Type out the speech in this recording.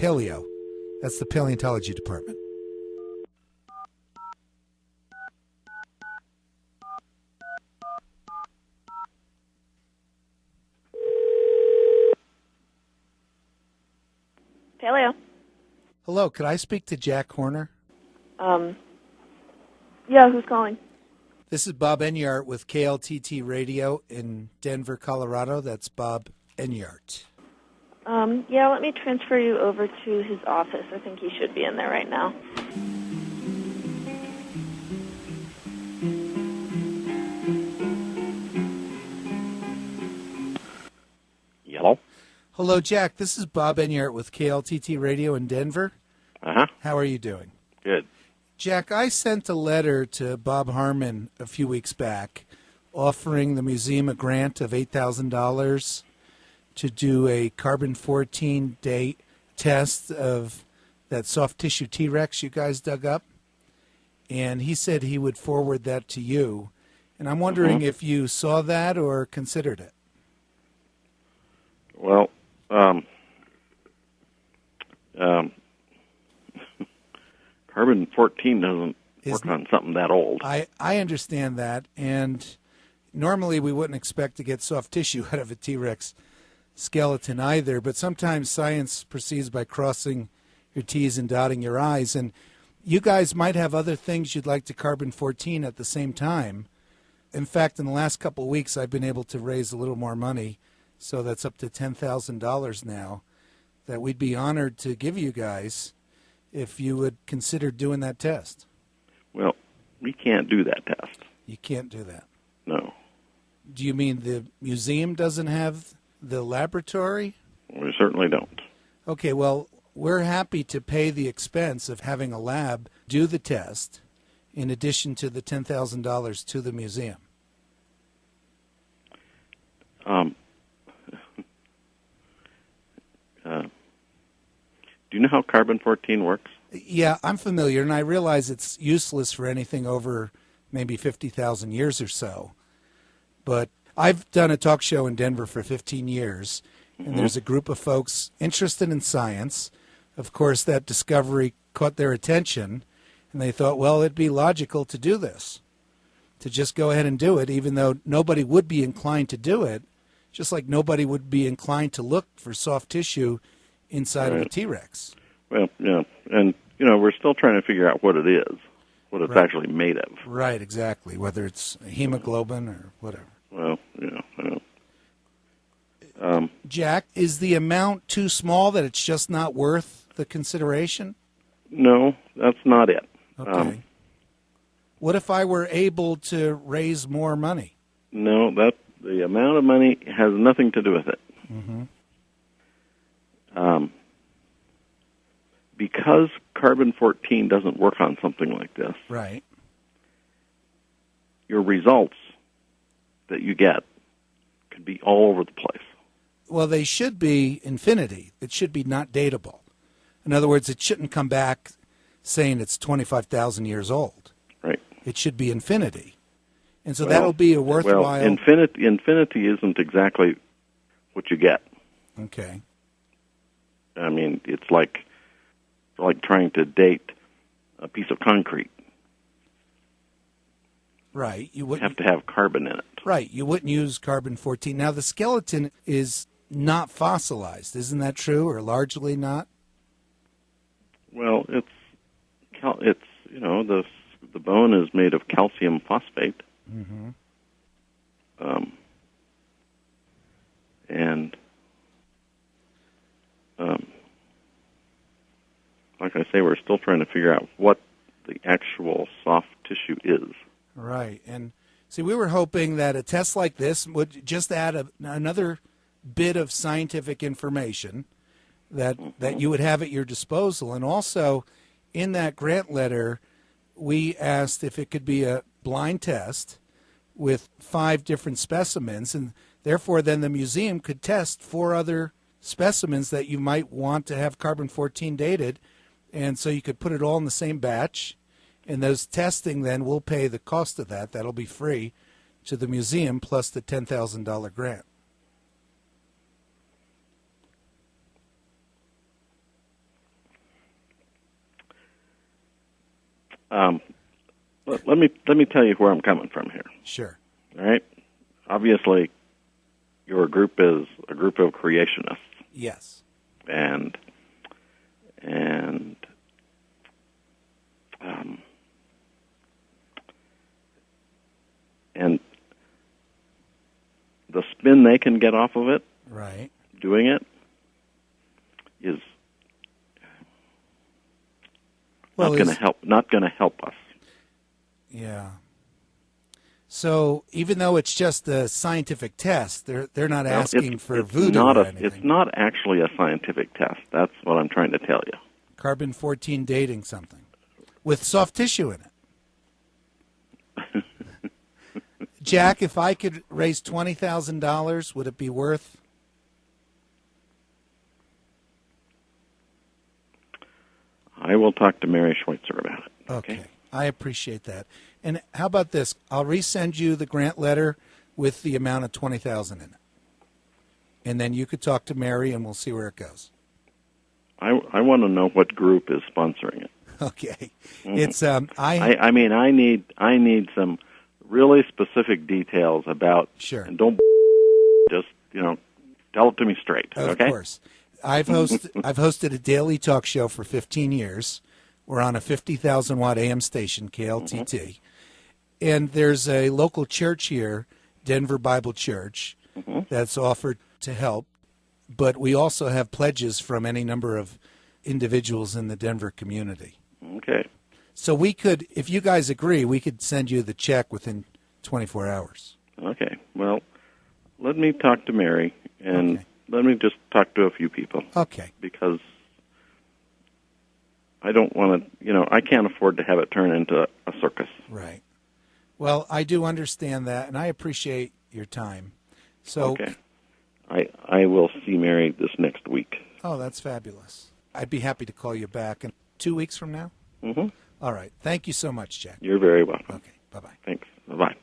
Paleo. That's the paleontology department. Paleo. Hello, could I speak to Jack Horner? Yeah, who's calling? This is Bob Enyart with KLTT Radio in Denver, Colorado. That's Bob Enyart. Yeah, let me transfer you over to his office. I think he should be in there right now. Hello? Hello, Jack. This is Bob Enyart with KLTT Radio in Denver. Uh-huh. How are you doing? Good. Jack, I sent a letter to Bob Harmon a few weeks back offering the museum a grant of $8,000 to do a carbon-14 date test of that soft tissue T-Rex you guys dug up. And he said he would forward that to you. And I'm wondering if you saw that or considered it. Well, carbon-14 doesn't work on something that old. I understand that, and normally we wouldn't expect to get soft tissue out of a T-Rex skeleton either, but sometimes science proceeds by crossing your T's and dotting your I's, and you guys might have other things you'd like to carbon-14 at the same time. In fact, in the last couple of weeks, I've been able to raise a little more money, so that's up to $10,000 now, that we'd be honored to give you guys if you would consider doing that test. Well, we can't do that test. You can't do that. No. Do you mean the museum doesn't have the laboratory? We certainly don't. Okay, well, we're happy to pay the expense of having a lab do the test in addition to the $10,000 to the museum. Do you know how carbon-14 works? Yeah, I'm familiar, and I realize it's useless for anything over maybe 50,000 years or so. But I've done a talk show in Denver for 15 years, and there's a group of folks interested in science. Of course, that discovery caught their attention, and they thought, well, it'd be logical to do this, to just go ahead and do it, even though nobody would be inclined to do it, just like nobody would be inclined to look for soft tissue inside of a T-Rex. Well, yeah, and, we're still trying to figure out what it is, what it's actually made of. Right, exactly, whether it's hemoglobin or whatever. Well, Jack, is the amount too small that it's just not worth the consideration? No, that's not it. Okay. What if I were able to raise more money? No, the amount of money has nothing to do with it. Because carbon-14 doesn't work on something like this, right? Your results that you get could be all over the place. Well, they should be infinity. It should be not datable. In other words, it shouldn't come back saying it's 25,000 years old. Right. It should be infinity. And so that'll be a worthwhile... Well, infinity isn't exactly what you get. Okay. I mean, it's like trying to date a piece of concrete. Right. You have to have carbon in it. Right. You wouldn't use carbon-14. Now, the skeleton is not fossilized. Isn't that true, or largely not? Well, the bone is made of calcium phosphate. And like I say, we're still trying to figure out what the actual soft tissue is. Right. And see, we were hoping that a test like this would just add another bit of scientific information that you would have at your disposal. And also, in that grant letter, we asked if it could be a blind test with 5 different specimens, and therefore then the museum could test 4 other specimens that you might want to have carbon-14 dated, and so you could put it all in the same batch, and those testing then will pay the cost of that. That'll be free to the museum plus the $10,000 grant. let me tell you where I'm coming from here. Sure. All right. Obviously, your group is a group of creationists, Yes. and the spin they can get off of it, Right. doing it, is Well, not going to help. Not going to help us. Yeah. So even though it's just a scientific test, they're not Well, asking for it's voodoo not or a, anything. It's not actually a scientific test. That's what I'm trying to tell you. Carbon-14 dating something with soft tissue in it. Jack, if I could raise $20,000, would it be worth? I will talk to Mary Schweitzer about it. Okay. I appreciate that. And how about this? I'll resend you the grant letter with the amount of $20,000 in it. And then you could talk to Mary and we'll see where it goes. I want to know what group is sponsoring it. Okay. Mhm. It's I mean I need some really specific details about. Sure. And don't just tell it to me straight. Of Okay. course. I've hosted a daily talk show for 15 years. We're on a 50,000 watt AM station, KLTT. And there's a local church here, Denver Bible Church, that's offered to help. But we also have pledges from any number of individuals in the Denver community. Okay. So we could, if you guys agree, we could send you the check within 24 hours. Okay. Well, let me talk to Mary and Okay. let me just talk to a few people Okay. because I don't want to. I can't afford to have it turn into a circus. Right. Well, I do understand that, and I appreciate your time. So, Okay. I will see Mary this next week. Oh, that's fabulous. I'd be happy to call you back in 2 weeks from now. Mm-hmm. All right. Thank you so much, Jack. You're very welcome. Okay. Bye-bye. Thanks. Bye-bye.